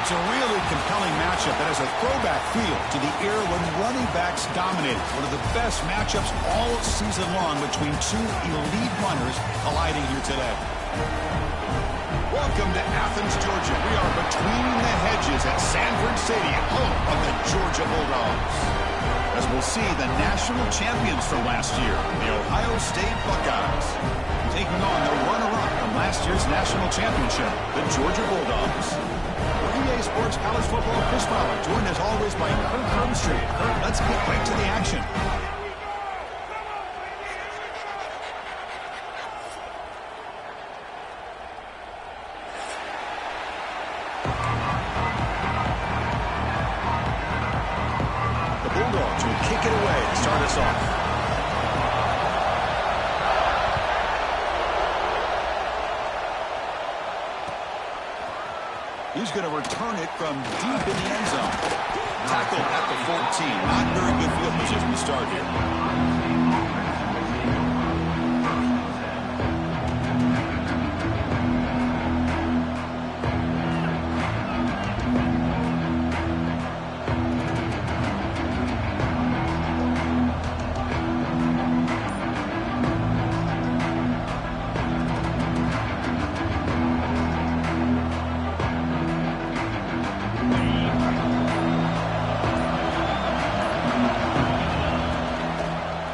It's a really compelling matchup that has a throwback feel to the era when running backs dominated. One of the best matchups all season long between two elite runners colliding here today. Welcome to Athens, Georgia. We are between the hedges at Sanford Stadium, home of the Georgia Bulldogs. As we'll see the national champions from last year, the Ohio State Buckeyes, taking on the runner-up from last year's national championship, the Georgia Bulldogs. For EA Sports College Football, Chris Fowler, joined as always by Kirk Herbstreit. Kirk, let's get right to the action. The Bulldogs will kick it away to start us off. He's going to return it from deep in the end zone. Tackle at the 14. Not very good field position to start here.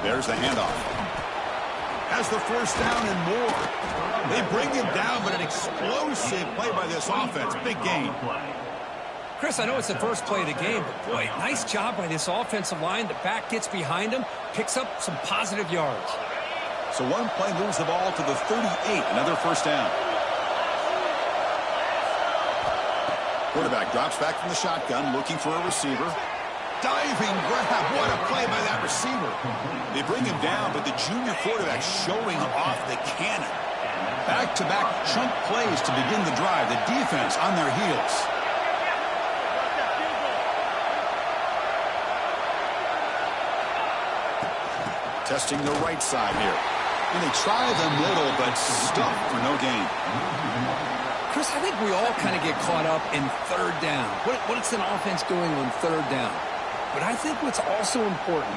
There's the handoff. Has the first down and more. They bring him down, but an explosive play by this offense. Big gain. Chris, I know it's the first play of the game, but boy, nice job by this offensive line. The back gets behind him, picks up some positive yards. So one play moves the ball to the 38. Another first down. Quarterback drops back from the shotgun, looking for a receiver. Diving grab. What a play by that receiver. They bring him down, but the junior quarterback showing off the cannon. Back-to-back chunk plays to begin the drive. The defense on their heels. Testing the right side here. And they try the middle, but stuffed for no gain. Chris, I think we all kind of get caught up in third down. What's an offense doing on third down? But I think what's also important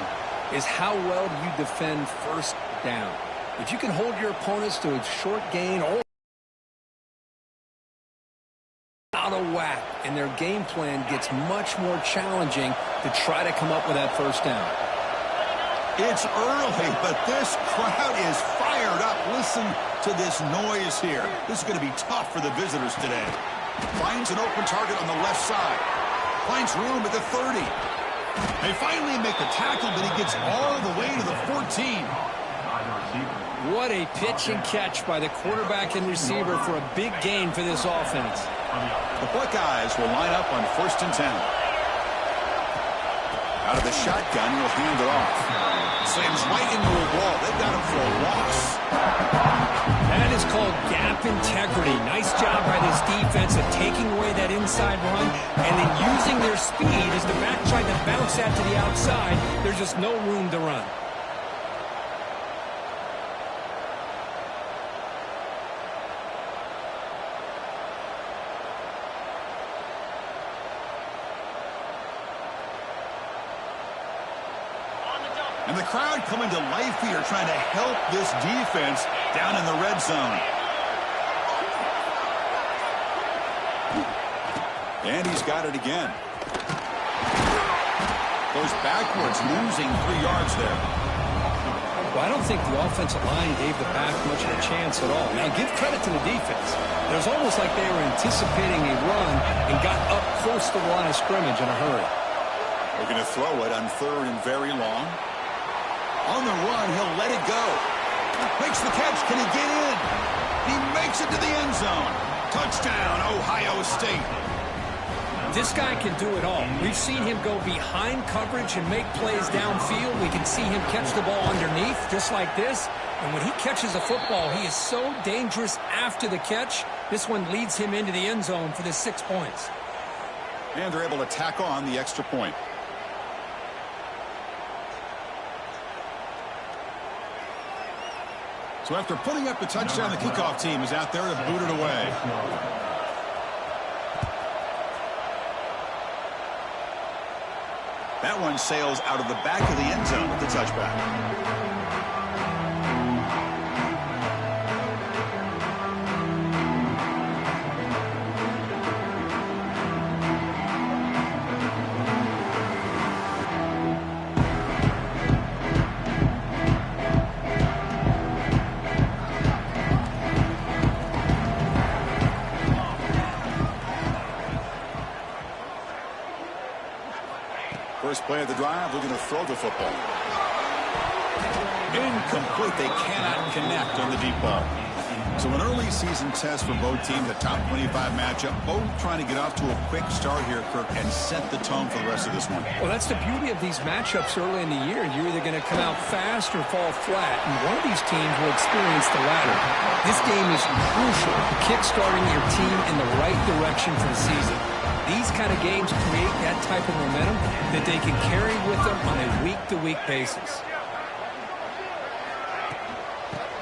is how well do you defend first down. If you can hold your opponents to a short gain or out of whack, and their game plan gets much more challenging to try to come up with that first down. It's early, but this crowd is fired up. Listen to this noise here. This is going to be tough for the visitors today. Finds an open target on the left side. Finds room at the 30. They finally make the tackle, but he gets all the way to the 14. What a pitch and catch by the quarterback and receiver for a big gain for this offense. The Buckeyes will line up on 1st and 10. Out of the shotgun, he'll hand it off. Slams right into a wall. They've got him for a loss. That is called gap integrity. Nice job by this defense of taking away that inside run and then using their speed as the back tried to bounce that to the outside. There's just no room to run. And the crowd coming to life here, trying to help this defense down in the red zone. And he's got it again. Goes backwards, losing 3 yards there. Well, I don't think the offensive line gave the back much of a chance at all. Now, give credit to the defense. It was almost like they were anticipating a run and got up close to the line of scrimmage in a hurry. They're going to throw it on 3rd and very long. On the run, he'll let it go. Makes the catch. Can he get in? He makes it to the end zone. Touchdown, Ohio State. This guy can do it all. We've seen him go behind coverage and make plays downfield. We can see him catch the ball underneath, just like this. And when he catches a football, he is so dangerous after the catch. This one leads him into the end zone for the 6 points. And they're able to tack on the extra point. So after putting up the touchdown, the kickoff team is out there to boot it away. That one sails out of the back of the end zone with the touchback. First play of the drive, looking to throw the football. Incomplete. They cannot connect on the deep ball. So an early season test for both teams, the top 25 matchup, both trying to get off to a quick start here, Kirk, and set the tone for the rest of this one. Well, that's the beauty of these matchups early in the year. You're either going to come out fast or fall flat, and one of these teams will experience the latter. This game is crucial, kick-starting your team in the right direction for the season. These kind of games create that type of momentum that they can carry with them on a week-to-week basis.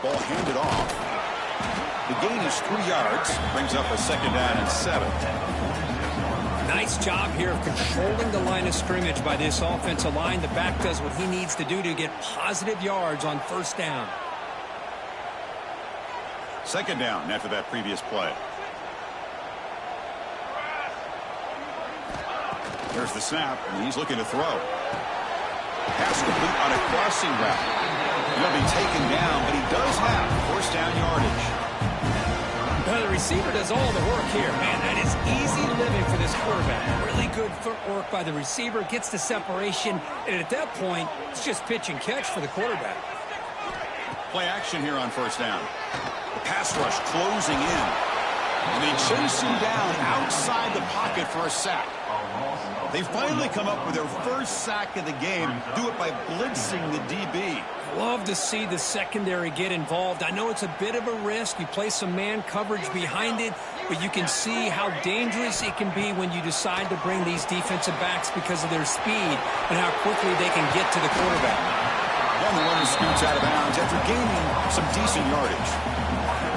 Ball handed off. The gain is 3 yards. Brings up a 2nd down and 7. Nice job here of controlling the line of scrimmage by this offensive line. The back does what he needs to do to get positive yards on 1st down. 2nd down after that previous play. There's the snap, and he's looking to throw. Pass complete on a crossing route. He'll be taken down, but he does have 1st down yardage. Well, the receiver does all the work here. Man, that is easy living for this quarterback. Really good footwork by the receiver. Gets the separation, and at that point, it's just pitch and catch for the quarterback. Play action here on 1st down. The pass rush closing in. And they chase him down outside the pocket for a sack. They finally come up with their 1st sack of the game. Do it by blitzing the DB. Love to see the secondary get involved. I know it's a bit of a risk. You play some man coverage behind it, but you can see how dangerous it can be when you decide to bring these defensive backs because of their speed and how quickly they can get to the quarterback. And the runner scoots out of bounds after gaining some decent yardage.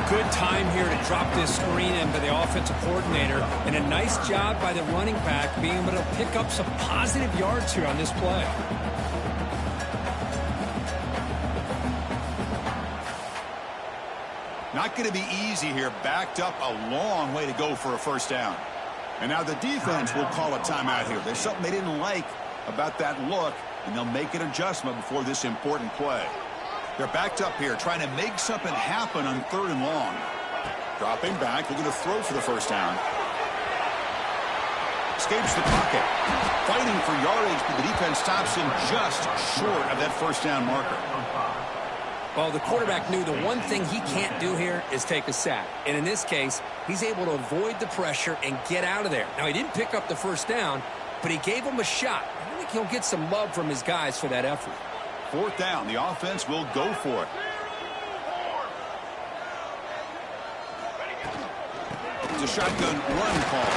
Good time here to drop this screen in by the offensive coordinator, and a nice job by the running back being able to pick up some positive yards here on this play. Not going to be easy here. Backed up a long way to go for a 1st down. And now the defense will call a timeout here. There's something they didn't like about that look, and they'll make an adjustment before this important play. They're backed up here, trying to make something happen on 3rd and long. Dropping back, looking to throw for the 1st down. Escapes the pocket. Fighting for yardage, but the defense stops him just short of that 1st down marker. Well, the quarterback knew the one thing he can't do here is take a sack. And in this case, he's able to avoid the pressure and get out of there. Now, he didn't pick up the 1st down, but he gave him a shot. I think he'll get some love from his guys for that effort. 4th down. The offense will go for it. It's a shotgun run call.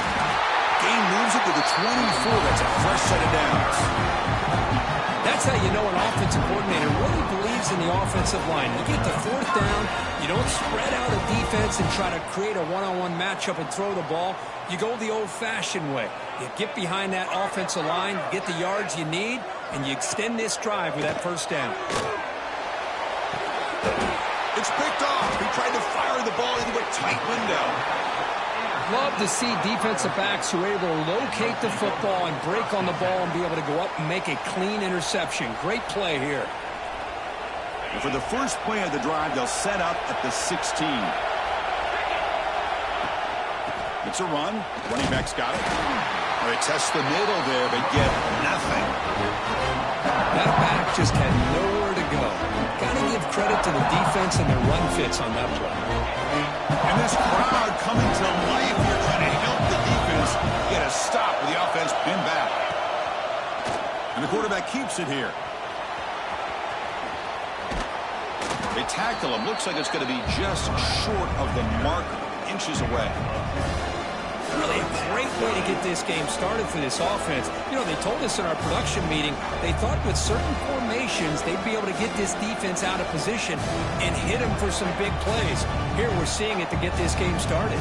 Gain moves it to the 24. That's a fresh set of downs. That's how you know an offensive coordinator really believes in the offensive line. You get to 4th down, you don't spread out a defense and try to create a one-on-one matchup and throw the ball. You go the old-fashioned way. You get behind that offensive line, get the yards you need, and you extend this drive with that 1st down. It's picked off. He tried to fire the ball into a tight window. Love to see defensive backs who are able to locate the football and break on the ball and be able to go up and make a clean interception. Great play here. And for the first play of the drive, they'll set up at the 16. It's a run. Running back's got it. They test the middle there, but get nothing. That back just had nowhere to go. Got to give credit to the defense and their run fits on that play. And this crowd coming to life here trying to help the defense get a stop with the offense pinned back. And the quarterback keeps it here. They tackle him. Looks like it's going to be just short of the marker, inches away. Really a great way to get this game started for this offense. You know, they told us in our production meeting they thought with certain formations they'd be able to get this defense out of position and hit them for some big plays. Here we're seeing it to get this game started.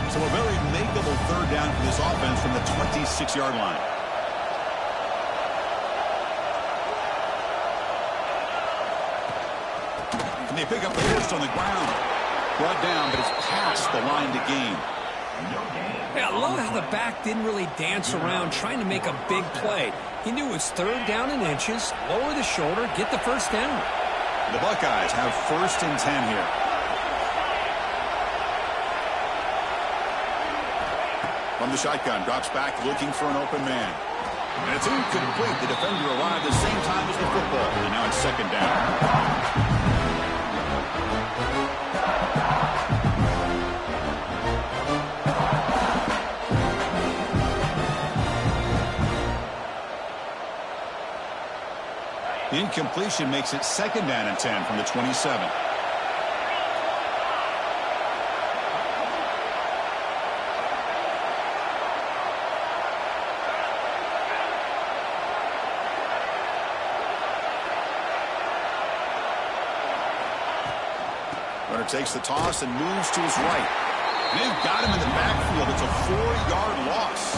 So a very makeable third down for this offense from the 26-yard line. And they pick up the first on the ground. Brought down, but it's past the line to gain. Yeah, I love how the back didn't really dance around trying to make a big play. He knew it was third down in inches, lower the shoulder, get the first down. The Buckeyes have 1st and 10 here. From the shotgun, drops back looking for an open man. And it's incomplete. The defender arrived the same time as the football. And now it's 2nd down. The incompletion makes it 2nd down and 10 from the 27. Runner takes the toss and moves to his right. And they've got him in the backfield. It's a 4-yard loss.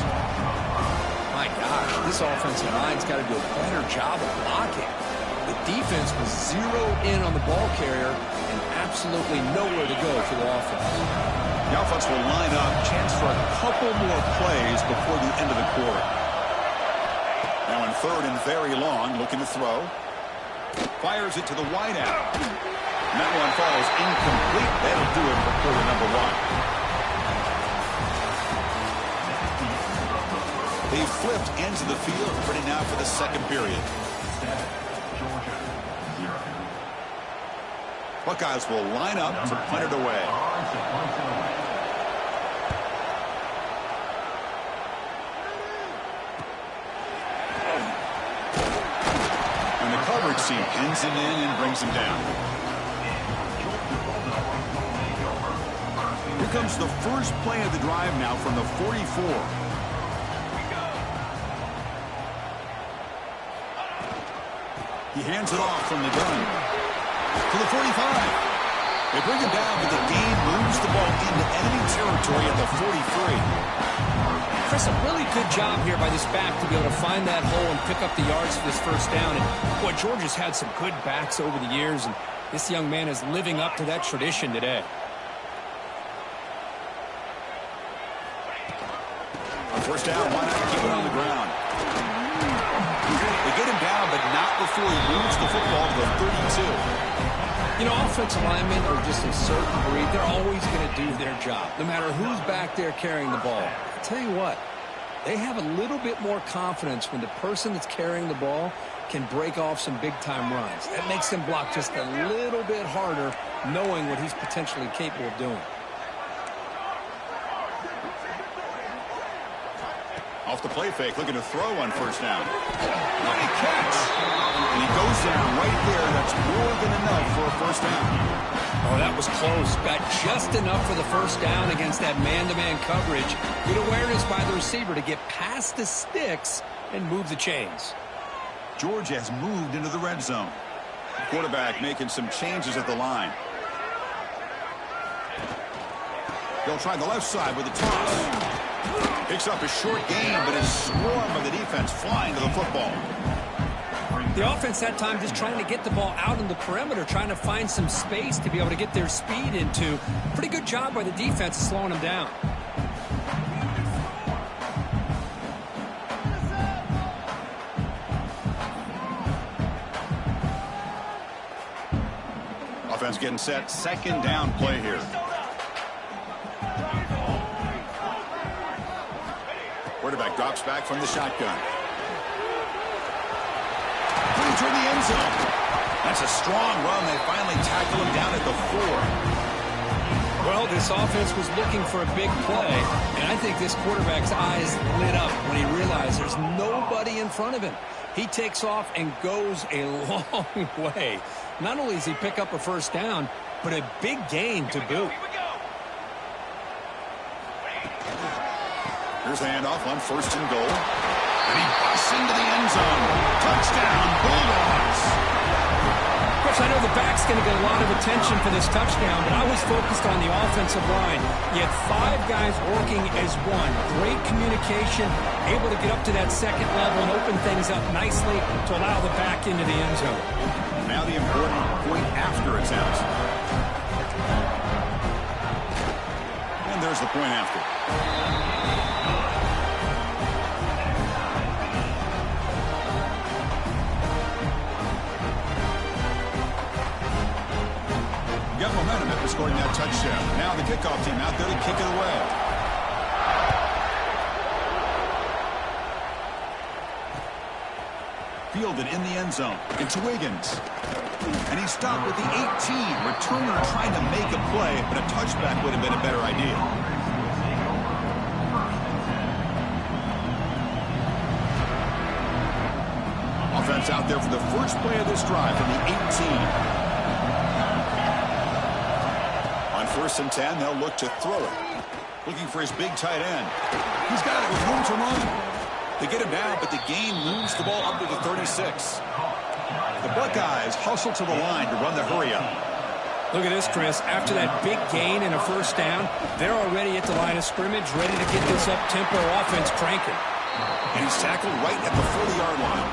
My gosh, this offensive line's got to do a better job of blocking. The defense was zeroed in on the ball carrier and absolutely nowhere to go for the offense. The offense will line up, chance for a couple more plays before the end of the quarter. Now in 3rd and very long, looking to throw. Fires it to the wideout. And that one falls incomplete. That'll do it for quarter number 1. They flipped into the field, ready now for the 2nd period. Buckeyes will line up to punt it away. And the coverage team pins him in and brings him down. Here comes the first play of the drive now from the 44. He hands it off from the gun to the 45. They bring him down, but the game moves the ball into enemy territory at the 43. Chris, a really good job here by this back to be able to find that hole and pick up the yards for this first down. And boy, Georgia's had some good backs over the years, and this young man is living up to that tradition today. On first down, why not keep it on the ground? They get him down, but not before he moves the football to the 32. You know, offensive linemen are just a certain breed. They're always going to do their job, no matter who's back there carrying the ball. I'll tell you what, they have a little bit more confidence when the person that's carrying the ball can break off some big-time runs. That makes them block just a little bit harder, knowing what he's potentially capable of doing. Off the play fake, looking to throw on first down. Great catch. And he goes down right there. That's more than enough for a first down. Oh, that was close. Got just enough for the first down against that man-to-man coverage. Good awareness by the receiver to get past the sticks and move the chains. Georgia has moved into the red zone. Quarterback making some changes at the line. They'll try the left side with a toss. Picks up a short gain, but is swarmed by the defense flying to the football. The offense that time just trying to get the ball out in the perimeter, trying to find some space to be able to get their speed into. Pretty good job by the defense of slowing them down. Offense getting set. 2nd down play here. Quarterback drops back from the shotgun. Toward the end zone. That's a strong run. They finally tackle him down at the 4. Well, this offense was looking for a big play, and I think this quarterback's eyes lit up when he realized there's nobody in front of him. He takes off and goes a long way. Not only does he pick up a first down, but a big gain to boot. Here's the handoff on 1st and goal. And he busts into the end zone. Touchdown, Bulldogs. Coach, I know the back's going to get a lot of attention for this touchdown, but I was focused on the offensive line. You had 5 guys working as one. Great communication, able to get up to that second level and open things up nicely to allow the back into the end zone. Now the important point after attempt. And there's the point after. Got momentum after scoring that touchdown. Now the kickoff team out there to kick it away. Fielded in the end zone. It's Wiggins. And he's stopped with the 18. Returner trying to make a play, but a touchback would have been a better idea. Offense out there for the first play of this drive from the 18. On 1st and 10, they'll look to throw it. Looking for his big tight end. He's got it with room to run. They get him down, but the gain moves the ball up to the 36. The Buckeyes hustle to the line to run the hurry-up. Look at this, Chris. After that big gain and a first down, they're already at the line of scrimmage, ready to get this up-tempo offense cranking. And he's tackled right at the 40-yard line.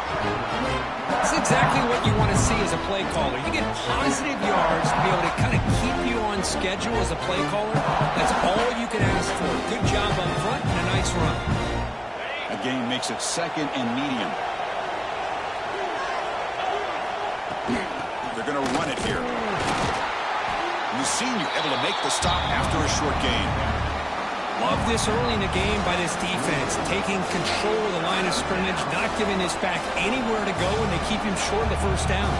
That's exactly what you want to see as a play caller. You get positive yards to be able to kind of keep you on schedule as a play caller. That's all you can ask for. Good job up front and a nice run. A gain makes it 2nd and medium. They're going to run it here. And the senior able to make the stop after a short gain. Love this early in the game by this defense, taking control of the line of scrimmage, not giving this back anywhere to go, and they keep him short of the first down.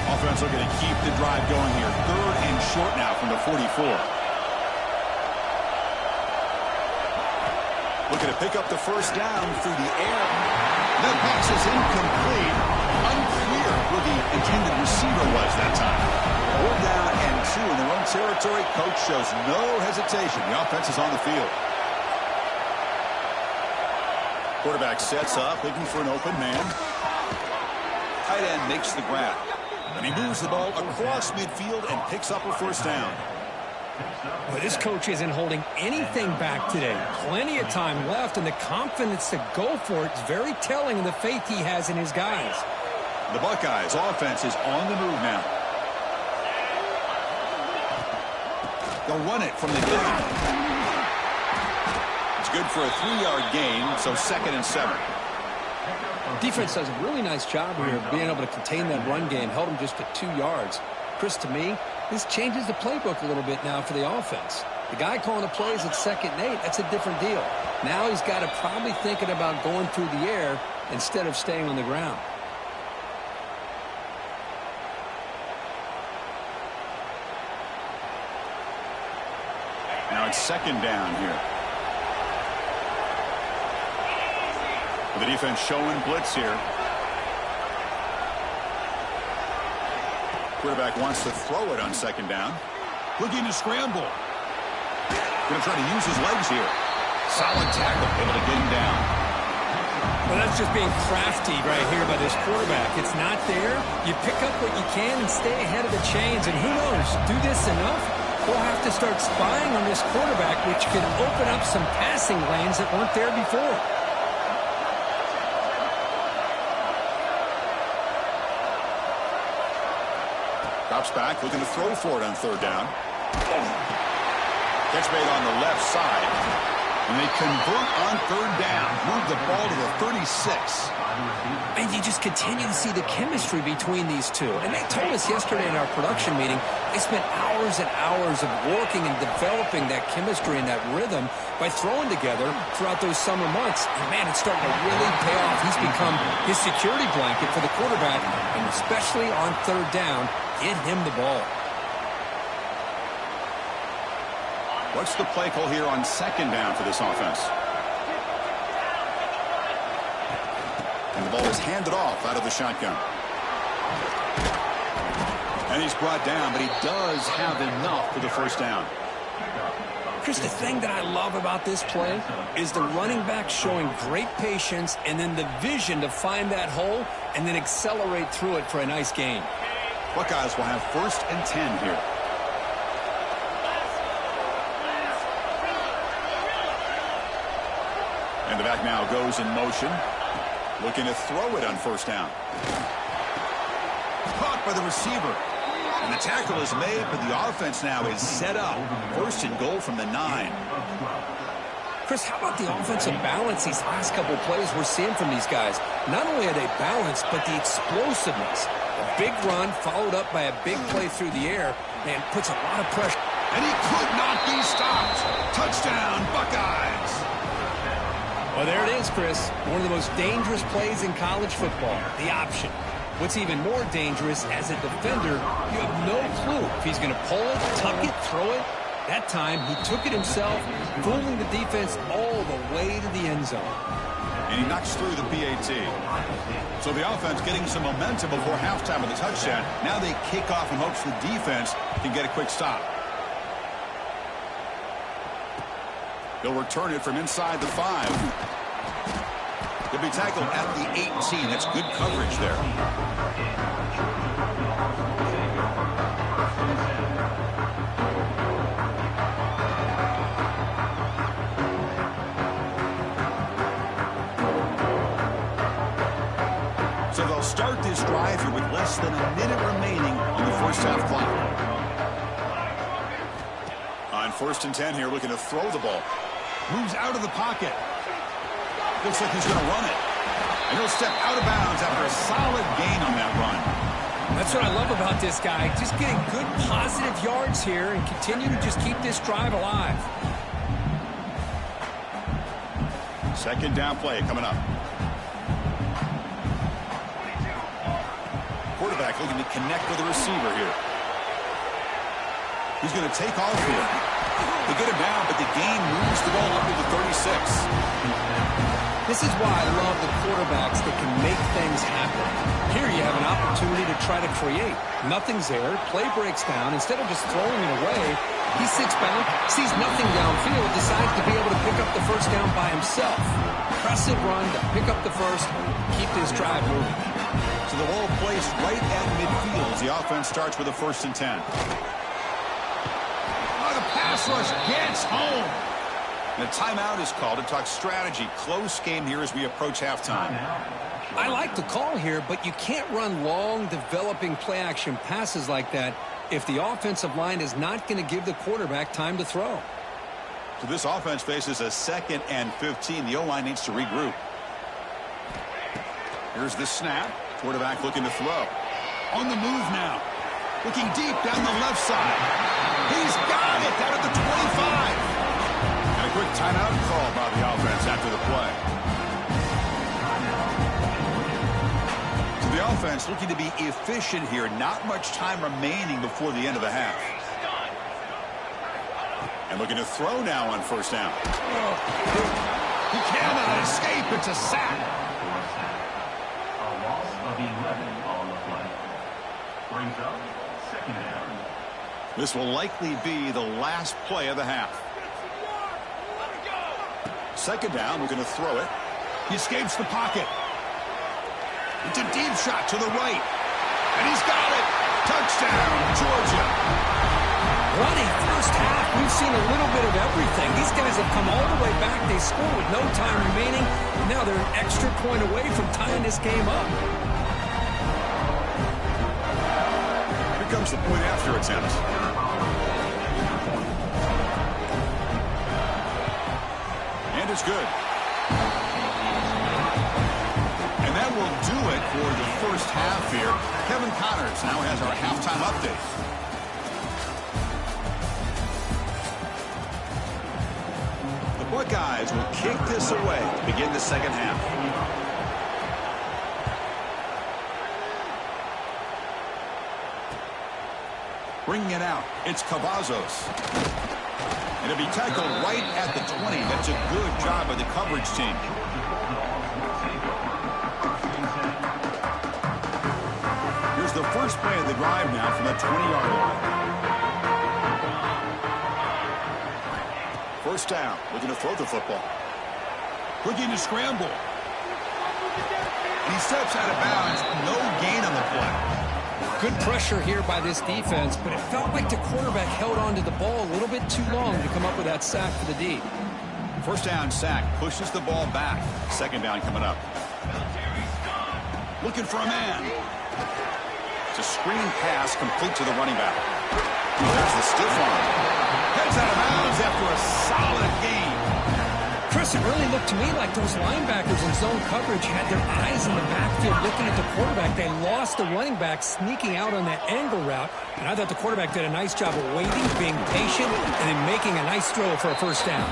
Offense looking to keep the drive going here. 3rd and short now from the 44. Looking to pick up the first down through the air. That pass is incomplete. Unclear who the intended receiver was that time. 4 down and 2 in their own territory. Coach shows no hesitation. The offense is on the field. Quarterback sets up, looking for an open man. Tight end makes the grab. And he moves the ball across midfield and picks up a first down. Well, this coach isn't holding anything back today. Plenty of time left, and the confidence to go for it is very telling of the faith he has in his guys. The Buckeyes offense is on the move now. They'll run it from the gun. It's good for a 3-yard gain, so 2nd and 7. Defense does a really nice job here of being able to contain that run game, held him just to 2 yards. Chris, to me, this changes the playbook a little bit now for the offense. The guy calling the plays at 2nd and 8, that's a different deal. Now he's got to probably thinking about going through the air instead of staying on the ground. Now it's 2nd down here. The defense showing blitz here. Quarterback wants to throw it on 2nd down. Looking to scramble. Going to try to use his legs here. Solid tackle, able to get him down. Well, that's just being crafty right here by this quarterback. It's not there. You pick up what you can and stay ahead of the chains. And who knows, do this enough, we'll have to start spying on this quarterback, which could open up some passing lanes that weren't there before. Drops back, looking to throw for it on 3rd down. Catch made on the left side. And they convert on 3rd down. Move the ball to the 36. And you just continue to see the chemistry between these two. And they told us yesterday in our production meeting, they spent hours and hours of working and developing that chemistry and that rhythm by throwing together throughout those summer months. And, man, it's starting to really pay off. He's become his security blanket for the quarterback, and especially on 3rd down, get him the ball. What's the play call here on 2nd down for this offense? And the ball is handed off out of the shotgun. And he's brought down, but he does have enough for the first down. Chris, the thing that I love about this play is the running back showing great patience and then the vision to find that hole and then accelerate through it for a nice gain. Buckeyes will have 1st and 10 here. And the back now goes in motion. Looking to throw it on 1st down. Caught by the receiver. And the tackle is made, but the offense now is set up. 1st and goal from the 9. Chris, how about the offensive balance these last couple of plays we're seeing from these guys? Not only are they balanced, but the explosiveness. A big run followed up by a big play through the air and puts a lot of pressure. And he could not be stopped. Touchdown, Buckeyes. Well, there it is, Chris. One of the most dangerous plays in college football, the option. What's even more dangerous, as a defender, you have no clue if he's going to pull it, tuck it, throw it. That time, he took it himself, fooling the defense all the way to the end zone. And he knocks through the PAT. So the offense getting some momentum before halftime with the touchdown. Now they kick off in hopes the defense can get a quick stop. They'll return it from inside the 5. He'll be tackled at the 18. That's good coverage there. So they'll start this drive here with less than a minute remaining on the first half clock. On 1st and 10 here, looking to throw the ball. Moves out of the pocket. Looks like he's going to run it. And he'll step out of bounds after a solid gain on that run. That's what I love about this guy. Just getting good positive yards here and continue to just keep this drive alive. 2nd down play coming up. Quarterback looking to connect with the receiver here. He's going to take off here. They get him down, but the gain moves the ball up to the 36. This is why I love the quarterbacks that can make things happen. Here you have an opportunity to try to create. Nothing's there. Play breaks down. Instead of just throwing it away, he sits back, sees nothing downfield, decides to be able to pick up the first down by himself. Impressive run to pick up the first, keep this drive moving. So the ball placed right at midfield as the offense starts with a 1st and 10. Oh, the pass rush gets home. And a timeout is called to talk strategy. Close game here as we approach halftime. I like the call here, but you can't run long, developing play-action passes like that if the offensive line is not going to give the quarterback time to throw. So this offense faces a 2nd and 15. The O-line needs to regroup. Here's the snap. Quarterback looking to throw. On the move now. Looking deep down the left side. He's got it down at the 25. And a quick timeout call by the offense after the play. So the offense looking to be efficient here. Not much time remaining before the end of the half. And looking to throw now on 1st down. He cannot escape. It's a sack. A loss of 11 on the play. Brings up 2nd down. This will likely be the last play of the half. 2nd down, we're going to throw it. He escapes the pocket. It's a deep shot to the right. And he's got it. Touchdown, Georgia. What a first half. We've seen a little bit of everything. These guys have come all the way back. They scored with no time remaining. Now they're an extra point away from tying this game up. Here comes the point after attempt. And it's good. And that will do it for the first half here. Kevin Connors now has our halftime update. The Buckeyes will kick this away to begin the second half. Bringing it out, it's Cavazos. And it'll be tackled right at the 20. That's a good job by the coverage team. Here's the the first play of the drive now from the 20-yard line. First down, looking to throw the football. Looking to scramble. He steps out of bounds, no gain on the play. Good pressure here by this defense, but it felt like the quarterback held on to the ball a little bit too long to come up with that sack for the D. First down sack, pushes the ball back. Second down coming up. Looking for a man. It's a screen pass complete to the running back. There's the stiff arm. Heads out of bounds after a solid gain. Chris, it really looked to me like those linebackers in zone coverage had their eyes in the backfield looking at the quarterback. They lost the running back sneaking out on that angle route, and I thought the quarterback did a nice job of waiting, being patient, and then making a nice throw for a first down.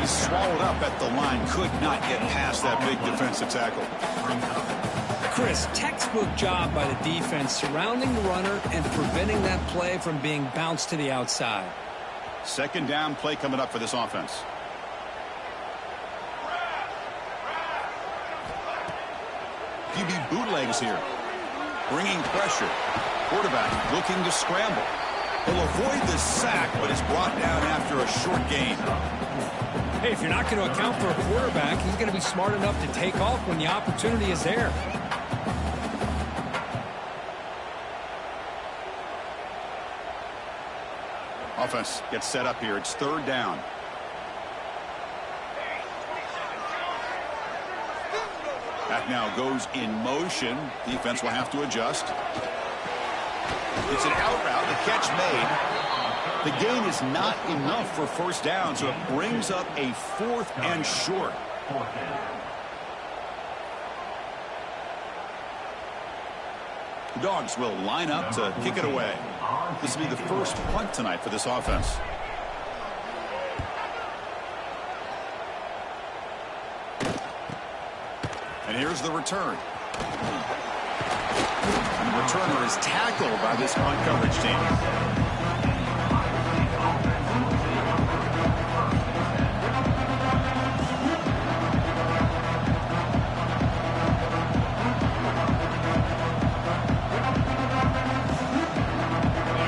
He's swallowed up at the line, could not get past that big defensive tackle. Chris, textbook job by the defense surrounding the runner and preventing that play from being bounced to the outside. Second down play coming up for this offense. QB bootlegs here. Bringing pressure. Quarterback looking to scramble. He'll avoid the sack, but is brought down after a short gain. Hey, if you're not going to account for a quarterback, he's going to be smart enough to take off when the opportunity is there. Offense gets set up here. It's third down. Back now goes in motion. Defense will have to adjust. It's an out route. The catch made. The gain is not enough for first down, so it brings up a fourth and short. The Dogs will line up to kick it away. This will be the first punt tonight for this offense. And here's the return. And the returner is tackled by this punt coverage team.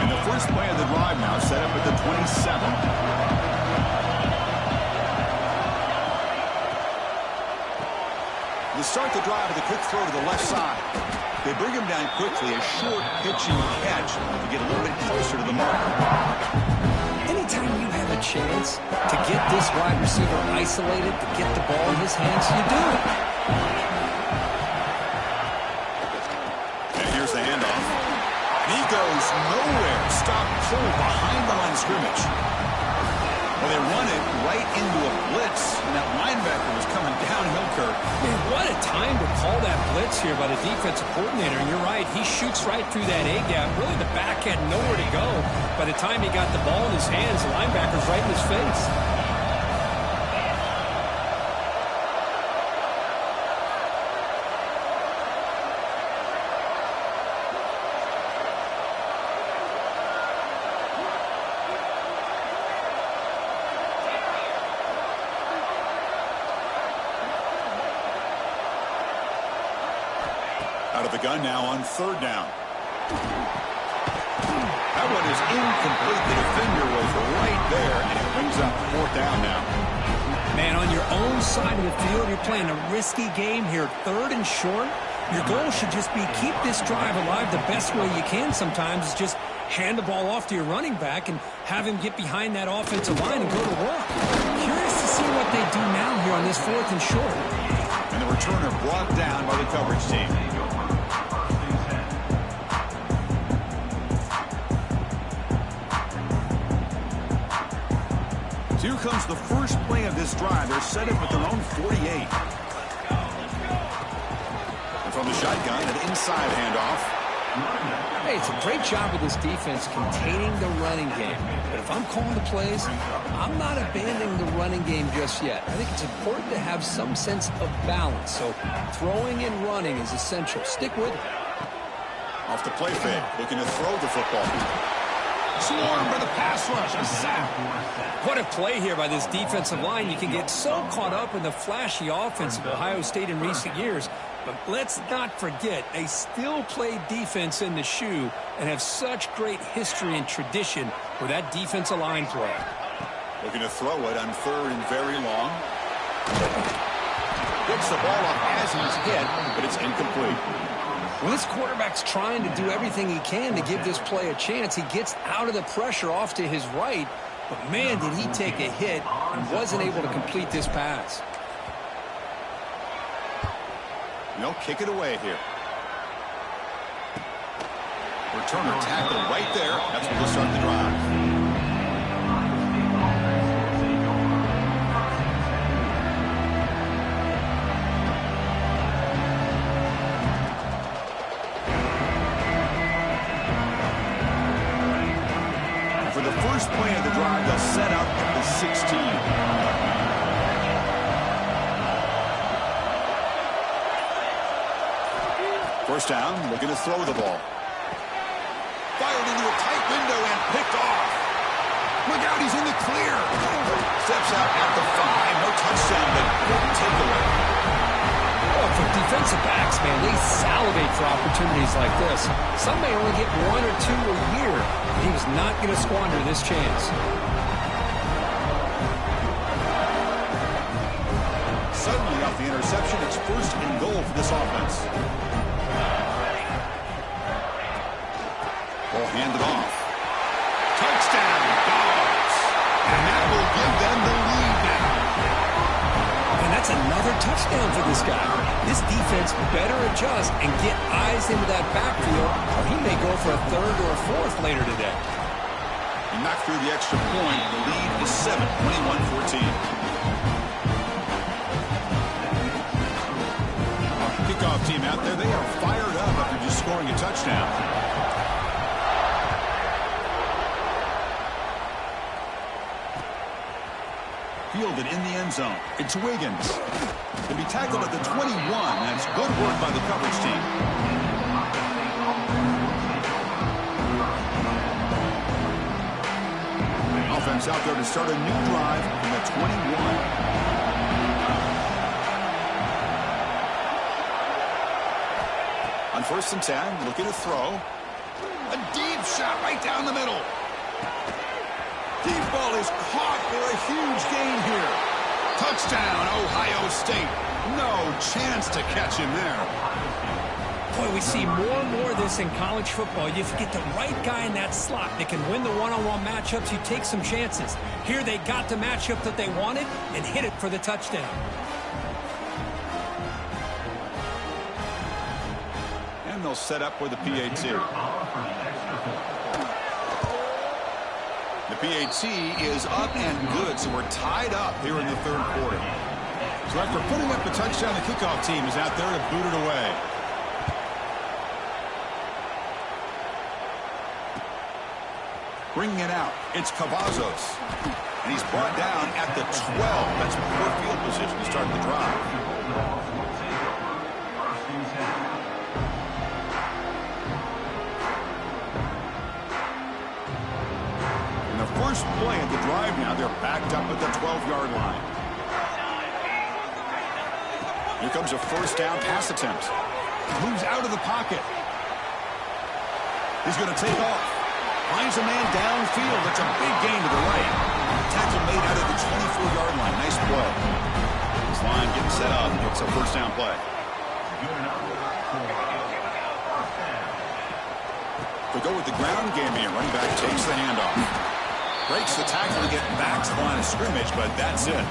And the first play of the drive now set up at the 27. They start the drive with a quick throw to the left side. They bring him down quickly, a short pitching catch to get a little bit closer to the mark. Anytime you have a chance to get this wide receiver isolated, to get the ball in his hands, you do it. And here's the handoff. And he goes nowhere. Stop cold behind the line of scrimmage. Well, they run it right into a blitz, and that linebacker was coming downhill, Kirk. Man, what a time to call that blitz here by the defensive coordinator. And you're right, he shoots right through that A-gap. Really, the back had nowhere to go. By the time he got the ball in his hands, the linebacker's right in his face. Out of the gun now on third down. That one is incomplete. The defender was right there, and it brings up fourth down now. Man, on your own side of the field, you're playing a risky game here. Third and short. Your goal should just be keep this drive alive the best way you can sometimes is just hand the ball off to your running back and have him get behind that offensive line and go to work. Curious to see what they do now here on this fourth and short. And the returner brought down by the coverage team. Here comes the first play of this drive. They're set up at their own 48. And from the shotgun, an inside handoff. Hey, it's a great job of this defense containing the running game. But if I'm calling the plays, I'm not abandoning the running game just yet. I think it's important to have some sense of balance. So throwing and running is essential. Stick with it. Off the play fake, looking to throw the football. Swarmed by the pass rush. A sack. What a play here by this defensive line. You can get so caught up in the flashy offense of Ohio State in recent years. But let's not forget, they still play defense in the shoe and have such great history and tradition with that defensive line play. Looking to throw it on 3rd and very long. Gets the ball up as he's hit, but it's incomplete. When this quarterback's trying to do everything he can to give this play a chance, he gets out of the pressure off to his right, but man, did he take a hit and wasn't able to complete this pass. They'll kick it away here. Returner tackle right there. That's where they'll start the drive. For the first play of the drive, they'll set up at the 16. First down, looking to throw the ball. Fired into a tight window and picked off. Look out, he's in the clear. Steps out at the 5. No touchdown, but good takeaway. Oh, for defensive backs, man, they salivate for opportunities like this. Some may only get 1 or 2 a year. He was not going to squander this chance. Suddenly off the interception, it's 1st and goal for this offense. Ball handed off. Touchdown, Dogs. And that will give them the lead now. And that's another touchdown for this guy. This defense better adjust and get eyes into that backfield, or he may go for a 3rd or a 4th later today. He knocked through the extra point. The lead is 7, 21-14. Kickoff team out there, they are fired up after just scoring a touchdown. Fielded in the end zone. It's Wiggins. To be tackled at the 21. That's good work by the coverage team. Offense out there to start a new drive from the 21. On 1st and 10, looking to throw. A deep shot right down the middle. Deep ball is caught for a huge gain here. Touchdown, Ohio State. No chance to catch him there. Boy, we see more and more of this in college football. If you get the right guy in that slot that can win the one-on-one matchups, you take some chances. Here they got the matchup that they wanted and hit it for the touchdown. And they'll set up for the PAT. The PAT is up and good, so we're tied up here in the 3rd quarter. So after putting up the touchdown, the kickoff team is out there to boot it away. Bringing it out, it's Cavazos. And he's brought down at the 12. That's poor field position to start the drive. First play of the drive now, they're backed up at the 12-yard line. Here comes a 1st down pass attempt. Moves out of the pocket. He's going to take off. Finds a man downfield. That's a big gain to the right. Tackle made out of the 24-yard line. Nice play. This line getting set up. It's a 1st down play. They go with the ground game here. Running back takes the handoff. Breaks the tackle to get back to the line of scrimmage, but that's it.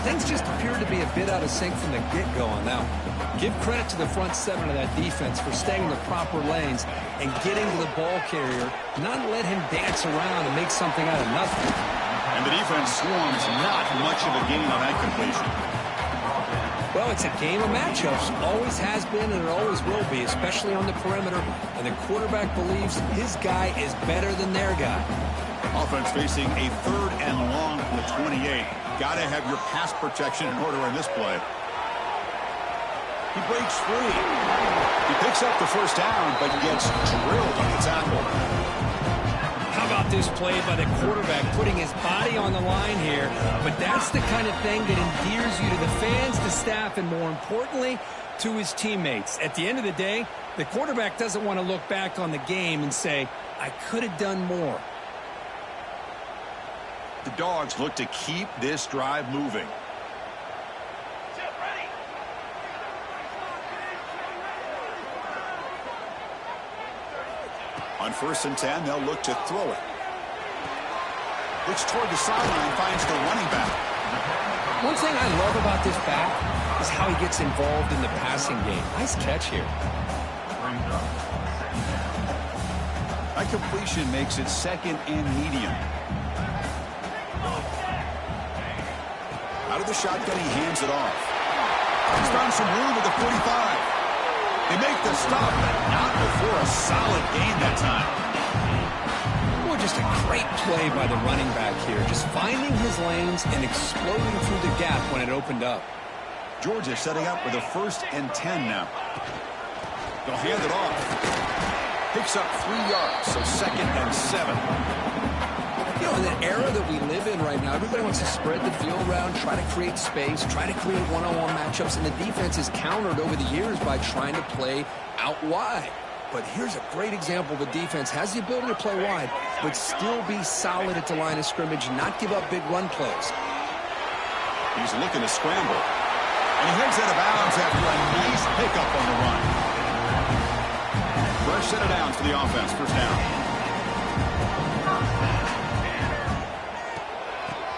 Things just appear to be a bit out of sync from the get-go on that one. Give credit to the front 7 of that defense for staying in the proper lanes and getting to the ball carrier, not let him dance around and make something out of nothing. And the defense swarms not much of a gain on that completion. Well, it's a game of matchups. Always has been and it always will be, especially on the perimeter. And the quarterback believes his guy is better than their guy. Offense facing a 3rd and long from the 28. Got to have your pass protection in order in this play. He breaks free. He picks up the 1st down, but gets drilled on the tackle. How about this play by the quarterback putting his body on the line here? But that's the kind of thing that endears you to the fans, the staff, and more importantly, to his teammates. At the end of the day, the quarterback doesn't want to look back on the game and say, I could have done more. The Dogs look to keep this drive moving. On 1st and 10, they'll look to throw it. Looks toward the sideline, finds the running back. One thing I love about this back is how he gets involved in the passing game. Nice catch here. That completion makes it 2nd and medium. Out of the shotgun, he hands it off. He's found some room at the 45. They make the stop, but not before a solid gain that time. Boy, just a great play by the running back here. Just finding his lanes and exploding through the gap when it opened up. Georgia setting up with a 1st and 10 now. They'll hand it off. Picks up 3 yards, so 2nd and 7. You know, in the era that we live in right now, everybody wants to spread the field around, try to create space, try to create one-on-one matchups, and the defense is countered over the years by trying to play out wide. But here's a great example of a defense has the ability to play wide, but still be solid at the line of scrimmage, not give up big run plays. He's looking to scramble. And he heads out of bounds after a nice pickup on the run. Fresh set of downs for the offense. 1st down.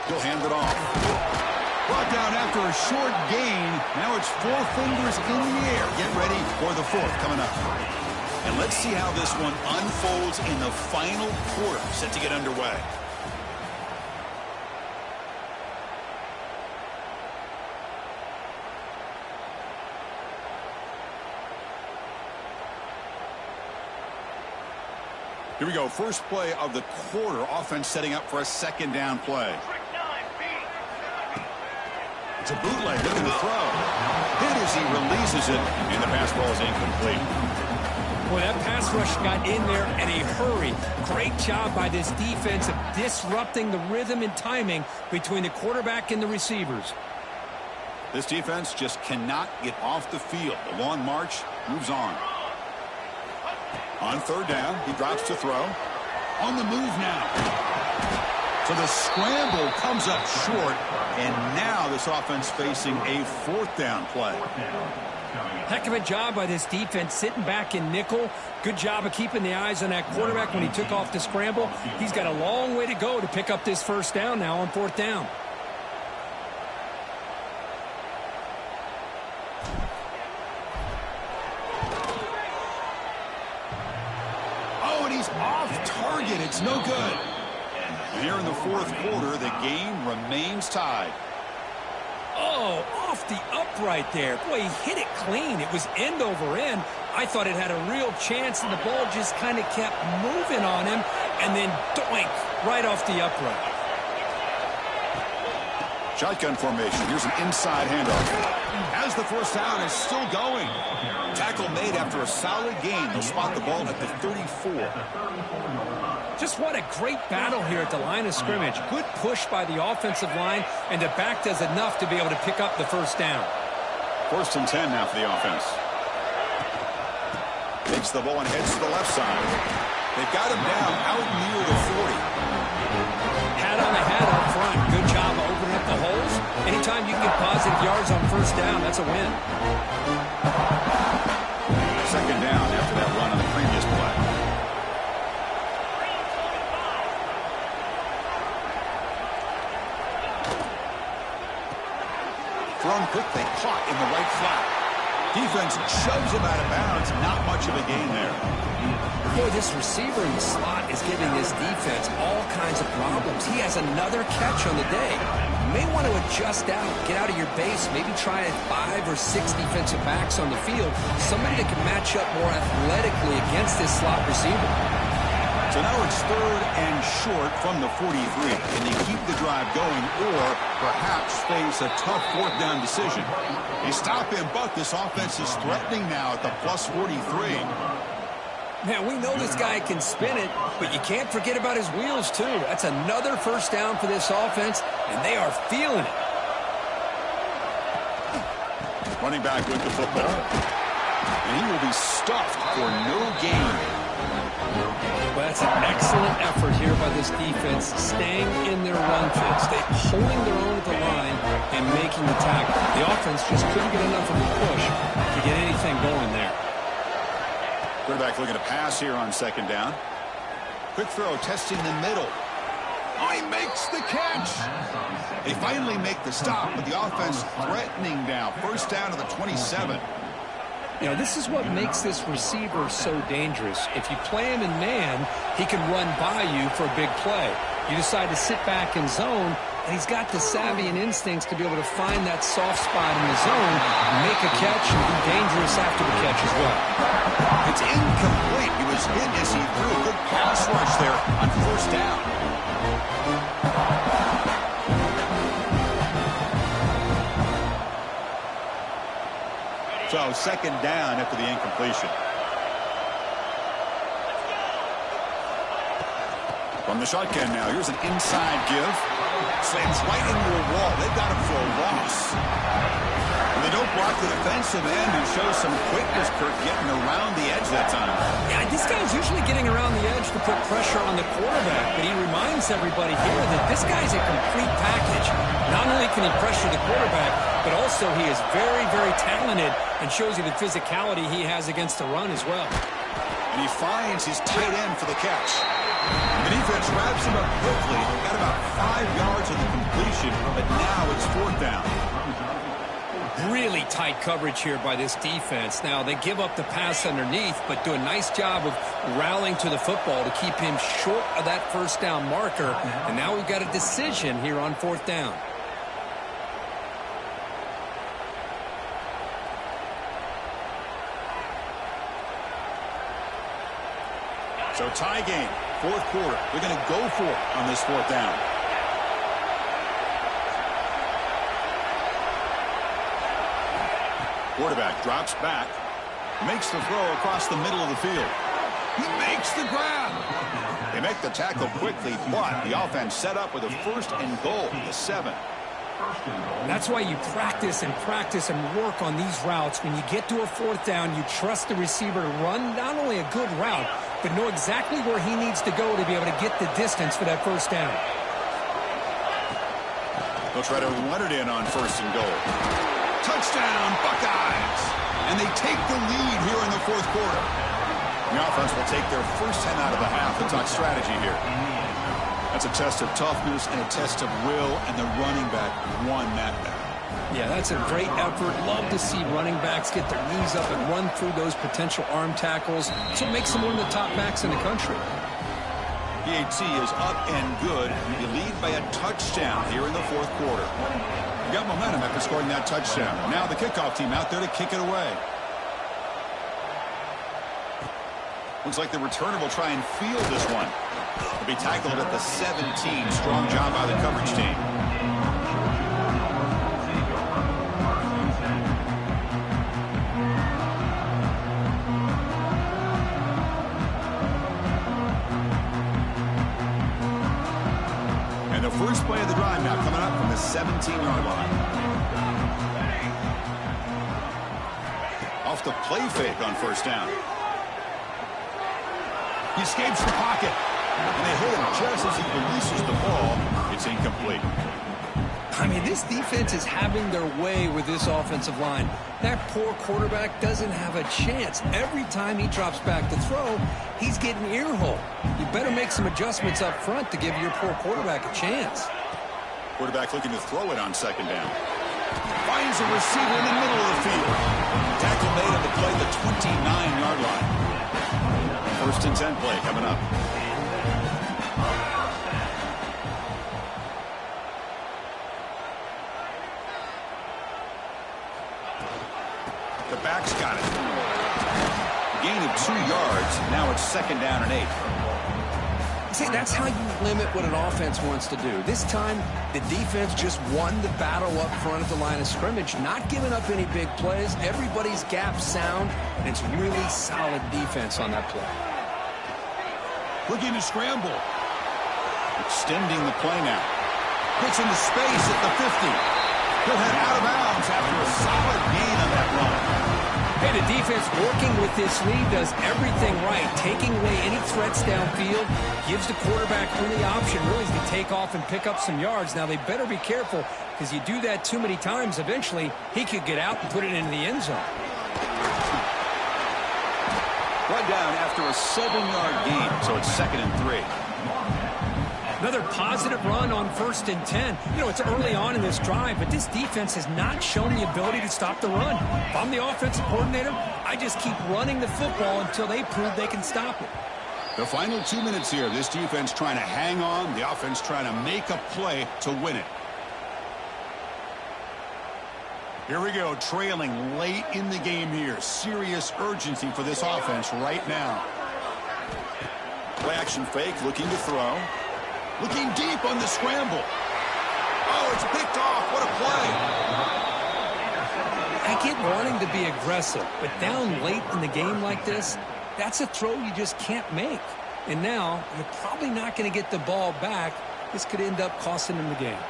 He'll hand it off. Brought down after a short gain. Now it's 4 fingers in the air. Get ready for the 4th coming up. And let's see how this one unfolds in the final quarter. Set to get underway. Here we go. First play of the quarter. Offense setting up for a 2nd down play. It's a bootleg looking to throw. Hit as he releases it, and the pass ball is incomplete. Boy, that pass rush got in there in a hurry. Great job by this defense of disrupting the rhythm and timing between the quarterback and the receivers. This defense just cannot get off the field. The long march moves on. On 3rd down, he drops to throw. On the move now. So the scramble comes up short, and now this offense facing a 4th down play. Heck of a job by this defense sitting back in nickel. Good job of keeping the eyes on that quarterback when he took off the scramble. He's got a long way to go to pick up this 1st down now on 4th down. Oh, and he's off target. It's no good. And here in the 4th quarter, the game remains tied. Oh, off the upright there. Boy, he hit it clean. It was end over end. I thought it had a real chance, and the ball just kind of kept moving on him, and then doink, right off the upright. Shotgun formation. Here's an inside handoff. As the 1st down is still going. Tackle made after a solid gain. They'll spot the ball at the 34. Just what a great battle here at the line of scrimmage. Good push by the offensive line, and the back does enough to be able to pick up the 1st down. 1st and 10 now for the offense. Takes the ball and heads to the left side. They've got him down out near the 40. Hat on the hat up front. Good job of opening up the holes. Anytime you can get positive yards on 1st down, that's a win. 2nd down after that run on the previous play. Thrown quickly, caught in the right flat. Defense shoves him out of bounds. Not much of a gain there. Boy, this receiver in the slot is giving this defense all kinds of problems. He has another catch on the day. You may want to adjust out, get out of your base, maybe try 5 or 6 defensive backs on the field. Somebody that can match up more athletically against this slot receiver. So now it's 3rd and short from the 43. Can they keep the drive going or perhaps face a tough 4th down decision? They stop him, but this offense is threatening now at the plus 43. Man, we know this guy can spin it, but you can't forget about his wheels, too. That's another 1st down for this offense, and they are feeling it. Running back with the football. And he will be stuffed for no gain. Well, that's an excellent effort here by this defense, staying in their run fits. They're holding their own at the line and making the tackle. The offense just couldn't get enough of a push to get anything going there. Quarterback looking to pass here on second down. Quick throw, testing the middle. Oh, he makes the catch. They finally make the stop, but the offense threatening now. First down to the 27. You know, this is what makes this receiver so dangerous. If you play him in man, he can run by you for a big play. You decide to sit back in zone, and he's got the savvy and instincts to be able to find that soft spot in the zone, make a catch, and be dangerous after the catch as well. It's incomplete. He was hit as he threw a good pass rush there on first down. So second down after the incompletion. From the shotgun now, here's an inside give. Slams right into a wall. They've got him for a loss. And they don't block the defensive end who shows some quickness, Kirk, getting around the edge that time. Yeah, this guy's usually getting around the edge to put pressure on the quarterback, but he reminds everybody here that this guy's a complete package. Not only can he pressure the quarterback, but also he is very, very talented and shows you the physicality he has against the run as well. And he finds his tight end for the catch. The defense wraps him up quickly. Got about 5 yards of the completion, but now it's fourth down. Really tight coverage here by this defense. Now, they give up the pass underneath, but do a nice job of rallying to the football to keep him short of that first down marker. And now we've got a decision here on fourth down. So tie game, fourth quarter. They're going to go for it on this fourth down. Quarterback drops back, makes the throw across the middle of the field. He makes the grab. They make the tackle quickly, but the offense set up with a first and goal, the 7. That's why you practice and work on these routes. When you get to a fourth down, you trust the receiver to run not only a good route, but know exactly where he needs to go to be able to get the distance for that first down. They'll try to run it in on first and goal. Touchdown, Buckeyes! And they take the lead here in the fourth quarter. The offense will take their first 10 out of the half to talk strategy here. That's a test of toughness and a test of will, and the running back won that battle. Yeah, that's a great effort. Love to see running backs get their knees up and run through those potential arm tackles. So it makes them one of the top backs in the country. PAT is up and good. You lead by a touchdown here in the fourth quarter. You got momentum after scoring that touchdown. Now the kickoff team out there to kick it away. Looks like the returner will try and field this one. He'll be tackled at the 17. Strong job by the coverage team. And the first play of the drive now coming up from the 17-yard line. Off the play fake on first down. He escapes the pocket. And they hit him just as he releases the ball. It's incomplete. I mean, this defense is having their way with this offensive line. That poor quarterback doesn't have a chance. Every time he drops back to throw, he's getting earhole. You better make some adjustments up front to give your poor quarterback a chance. Quarterback looking to throw it on second down. Finds a receiver in the middle of the field. Tackle made on the play, the 29-yard line. First and 10 play coming up. The back's got it. Gain of 2 yards. Now it's second down and 8. See, that's how you limit what an offense wants to do. This time, the defense just won the battle up front at the line of scrimmage, not giving up any big plays. Everybody's gap sound, and it's really solid defense on that play. Looking to scramble. Extending the play now. Gets into space at the 50. He'll head out of bounds after a solid gain on that run. Hey, the defense working with this lead does everything right, taking away any threats downfield, gives the quarterback only option really is to take off and pick up some yards. Now, they better be careful because you do that too many times, eventually he could get out and put it into the end zone. Run down after a 7-yard gain, so it's 2nd and 3. Another positive run on 1st and 10. You know, it's early on in this drive, but this defense has not shown the ability to stop the run. If I'm the offensive coordinator, I just keep running the football until they prove they can stop it. The final 2 minutes here. This defense trying to hang on. The offense trying to make a play to win it. Here we go, trailing late in the game here. Serious urgency for this offense right now. Play action fake, looking to throw. Looking deep on the scramble. Oh, it's picked off. What a play. I get wanting to be aggressive, but down late in the game like this, that's a throw you just can't make. And now, you're probably not going to get the ball back. This could end up costing them the game.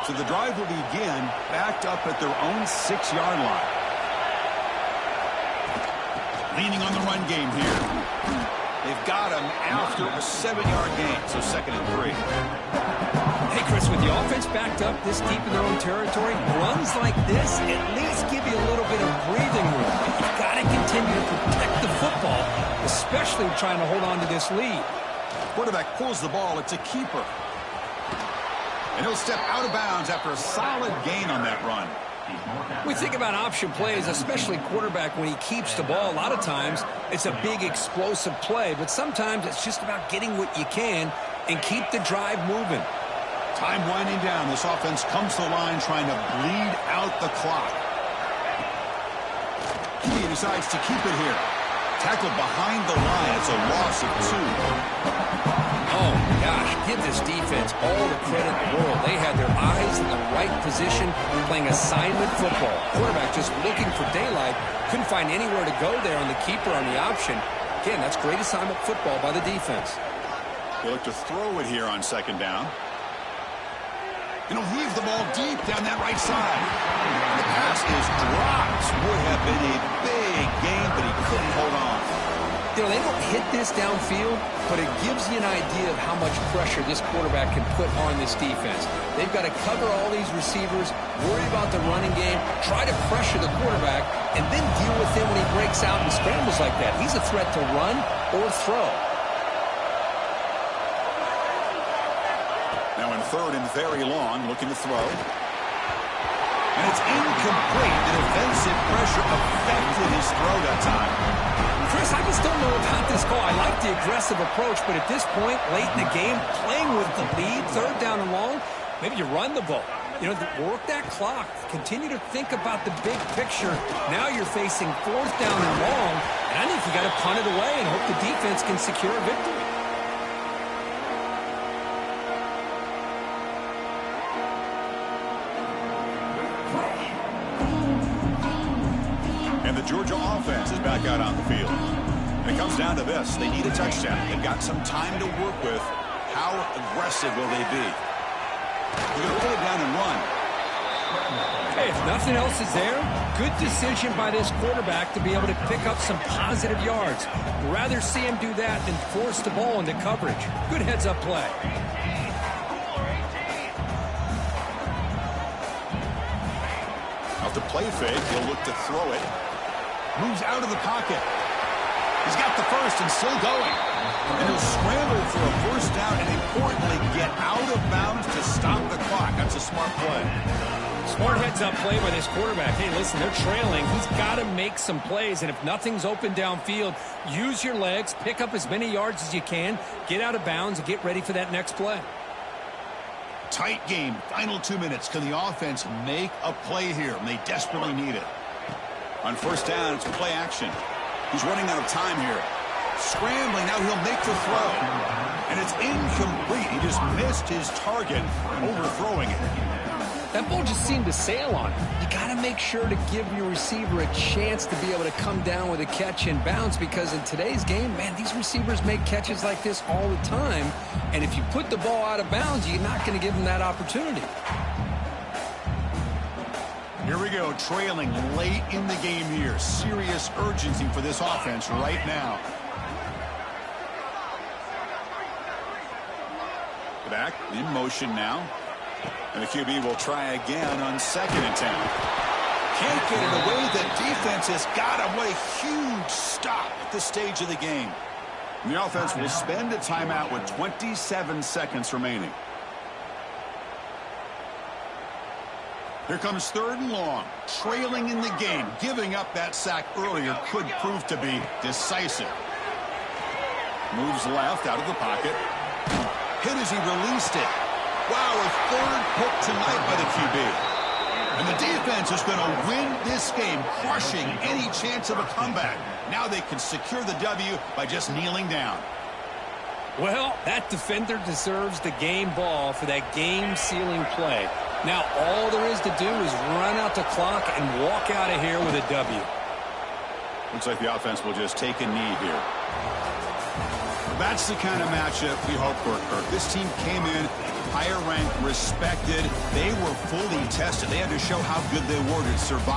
So the drive will begin backed up at their own 6-yard line. Leaning on the run game here. They've got him after a 7-yard gain, so 2nd and 3. Hey, Chris, with the offense backed up this deep in their own territory, runs like this at least give you a little bit of breathing room. You've got to continue to protect the football, especially trying to hold on to this lead. Quarterback pulls the ball. It's a keeper. And he'll step out of bounds after a solid gain on that run. We think about option plays, especially quarterback, when he keeps the ball. A lot of times, it's a big explosive play, but sometimes it's just about getting what you can and keep the drive moving. Time winding down. This offense comes to the line trying to bleed out the clock. He decides to keep it here. Tackled behind the line. It's a loss of 2. Oh, gosh, give this defense all the credit in the world. They had their eyes in the right position, playing assignment football. Quarterback just looking for daylight. Couldn't find anywhere to go there on the keeper on the option. Again, that's great assignment football by the defense. They look to throw it here on 2nd down. And he'll heave the ball deep down that right side. And the pass is dropped. Would have been a big gain, but he couldn't hold on. You know, they don't hit this downfield, but it gives you an idea of how much pressure this quarterback can put on this defense. They've got to cover all these receivers, worry about the running game, try to pressure the quarterback, and then deal with him when he breaks out and scrambles like that. He's a threat to run or throw. Now in 3rd and very long, looking to throw. And it's incomplete. The defensive pressure affected his throw that time. Chris, I just don't know about this call. I like the aggressive approach, but at this point, late in the game, playing with the lead, 3rd down and long, maybe you run the ball. You know, work that clock. Continue to think about the big picture. Now you're facing 4th down and long, and I think you got to punt it away and hope the defense can secure a victory. Georgia offense is back out on the field. And it comes down to this. They need a touchdown. They've got some time to work with. How aggressive will they be? They're going to pull it down and run. Hey, if nothing else is there, good decision by this quarterback to be able to pick up some positive yards. Rather see him do that than force the ball into coverage. Good heads-up play. Off the play fake, he'll look to throw it. Moves out of the pocket. He's got the first and still going. And he'll scramble for a 1st down and importantly get out of bounds to stop the clock. That's a smart play. Smart heads-up play by this quarterback. Hey, listen, they're trailing. He's got to make some plays, and if nothing's open downfield, use your legs, pick up as many yards as you can, get out of bounds, and get ready for that next play. Tight game. Final 2 minutes. Can the offense make a play here? And they desperately need it. On 1st down, it's play action. He's running out of time here. Scrambling, now he'll make the throw. And it's incomplete. He just missed his target, overthrowing it. That ball just seemed to sail on him. You got to make sure to give your receiver a chance to be able to come down with a catch and bounce, because in today's game, man, these receivers make catches like this all the time. And if you put the ball out of bounds, you're not going to give them that opportunity. Here we go, trailing late in the game here. Serious urgency for this offense right now. Back in motion now. And the QB will try again on 2nd and 10. Can't get it away. The defense has got him. What a huge stop at this stage of the game. And the offense will spend a timeout with 27 seconds remaining. Here comes 3rd and long. Trailing in the game. Giving up that sack earlier could prove to be decisive. Moves left out of the pocket. Hit as he released it. Wow, a 3rd pick tonight by the QB. And the defense is going to win this game, crushing any chance of a comeback. Now they can secure the W by just kneeling down. Well, that defender deserves the game ball for that game-sealing play. Now all there is to do is run out the clock and walk out of here with a W. Looks like the offense will just take a knee here. That's the kind of matchup we hope for, Kirk. This team came in higher ranked, respected. They were fully tested. They had to show how good they were to survive.